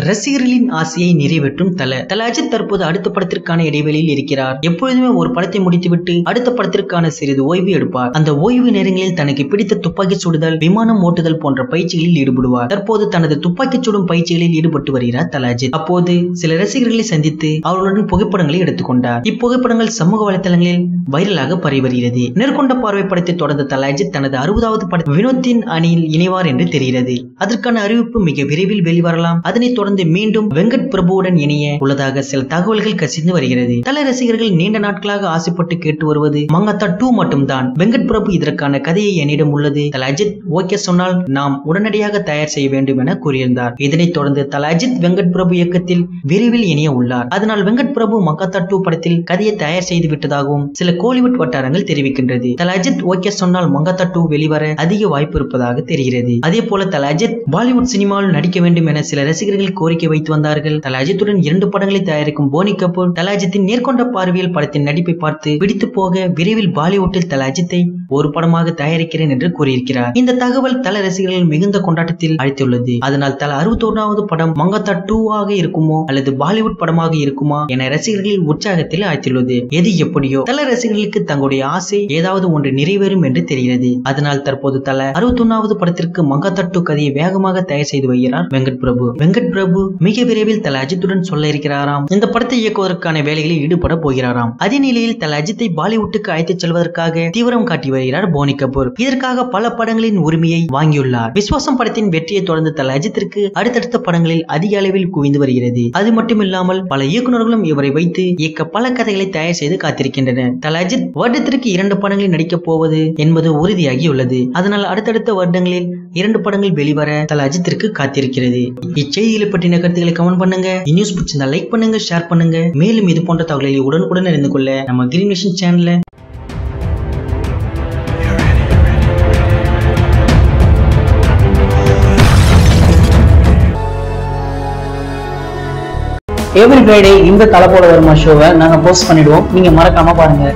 ரசிகர்களின் ஆசையை நிறைவேற்றும் தல அஜித் தற்போது அடுத்த படத்திற்கான இடைவெளியில் இருக்கிறார். எப்பொழுதுமே ஒரு படத்தை முடித்துவிட்டு அடுத்த படத்திற்கான சிறிது ஓய்வு எடுப்பார். அந்த ஓய்வு நேரங்களில் தனக்கு பிடித்த துப்பாக்கி சுடுதல், விமானம் ஓட்டுதல் போன்ற பயிற்சிகளில் ஈடுபடுவார். தற்போது தனது துப்பாக்கி சுடும் பயிற்சிகளில் ஈடுபட்டு வருகிறார் தல அஜித். அப்போது சில ரசிகர்களை சந்தித்து அவர்களுடன் புகைப்படங்களை எடுத்துக்கொண்டார். இப்புகைப்படங்கள் சமூக வலைதளங்களில் வைரலாக பரவி வருகிறது. நேர்கொண்ட பார்வை படத்தை தொடர்ந்த தல அஜித் தனது 60வது படம் வினோத்தின் அணியில் இணைவார் என்று தெரிகிறது. அதற்கான அறிவிப்பு மிக விரைவில் வெளிவரலாம். அதனைத் தொடர்ந்து மீண்டும் வெங்கட் பிரபுவுடன் இணைய உள்ளதாக சில தகவல்கள் கசிந்து வருகிறது. தல ரசிகர்கள் நீண்ட நாட்களாக ஆசைப்பட்டு கேட்டு வருவது மங்காத்தா 2 மட்டும்தான். வெங்கட் பிரபு இதற்கான கதையை என்னிடம் உள்ளது. தல அஜித் ஓகே சொன்னால் நாம் உடனடியாக தயார் செய்ய வேண்டும் என கூறியிருந்தார். இதனைத் தொடர்ந்து தல அஜித் வெங்கட் பிரபு இயக்கத்தில் விரைவில் இணைய உள்ளார். அதனால் வெங்கட் பிரபு மங்காத்தா 2 படத்தில் கதையை தயார் செய்து விட்டதாகவும் சில கோலிவுட் வட்டாரங்கள் தெரிவிக்கின்றது. தல அஜித் ஓகே சொன்னால் மங்காத்தா 2 வெளிவர அதிக வாய்ப்பு இருப்பதாக தெரிகிறது. அதே போல தல அஜித் பாலிவுட் சினிமாவில் நடிக்க வேண்டும் என சில ரசிகர்கள் கோரிக்கை வைத்து வந்தார்கள். தல அஜித்துடன் 2 படங்களை தயாரிக்கும் போனி கபூர் தல அஜித்தின் நேர்கொண்ட பார்வையில் படத்தின் நடிப்பை பார்த்து பிடித்து போக விரைவில் பாலிவுட்டில் தல அஜித்தை ஒரு படமாக தயாரிக்கிறேன் என்று கூறியிருக்கிறார். இந்த தகவல் தல ரசிகர்கள் மிகுந்த கொண்டாட்டத்தில் அழைத்துள்ளது. அதனால் தல 61வது படம் மங்காத்தா 2 ஆக இருக்குமோ அல்லது பாலிவுட் படமாக இருக்குமா என ரசிகர்கள் உற்சாகத்தில் ஆழ்த்தியுள்ளது. எது எப்படியோ தல ரசிகர்களுக்கு தங்களுடைய ஆசை ஏதாவது ஒன்று நிறைவேறும் என்று தெரிகிறது. அதனால் தற்போது தல 61வது படத்திற்கு மங்காத்தா 2 கதையை வேகமாக தயார் செய்து வருகிறார் வெங்கட் பிரபு. வெங்கட் பிரபு மிக விரைவில் தல அஜித்துடன் சொல்ல இருக்கிறாராம். இந்த படத்தை இயக்குவதற்கான வேலைகளில் ஈடுபட போகிறாராம். அதே நிலையில் தல அஜித்தை பாலிவுட்டுக்கு அழைத்துச் செல்வதற்காக தீவிரம் காட்டி வருகிறார் போனி கபூர். இதற்காக பல படங்களின் உரிமையை வாங்கியுள்ளார். விஸ்வாசம் படத்தின் வெற்றியை தொடர்ந்து தல அஜித்திற்கு அடுத்தடுத்த படங்களில் அதிக அளவில் குவிந்து வருகிறது. அது மட்டுமில்லாமல் பல இயக்குநர்களும் இவரை வைத்து இயக்க பல கதைகளை தயார் செய்து காத்திருக்கின்றனர். தல அஜித் வருடத்திற்கு 2 படங்களில் நடிக்கப் போவது என்பது உறுதியாகியுள்ளது. அதனால் அடுத்தடுத்த வருடங்களில் 2 படங்கள் வெளிவர தல அஜித்திற்கு காத்திருக்கிறது. இச்செய்திகளை பற்றின கருத்துக்களை கமெண்ட் பண்ணுங்க. நியூஸ் பிடிச்சிருந்தா லைக் பண்ணுங்க, ஷேர் பண்ணுங்க. மேலும் இது போன்ற தகவல்களை உடனுக்குடன் அறிந்து கொள்ள நம்ம கிரீன் விஷன் சேனலை எவ்ரி ஃப்ரைடே இந்த தலப்போட வருமா ஷோவை நாங்க போஸ்ட் பண்ணிடுவோம். நீங்க மறக்காம பாருங்க.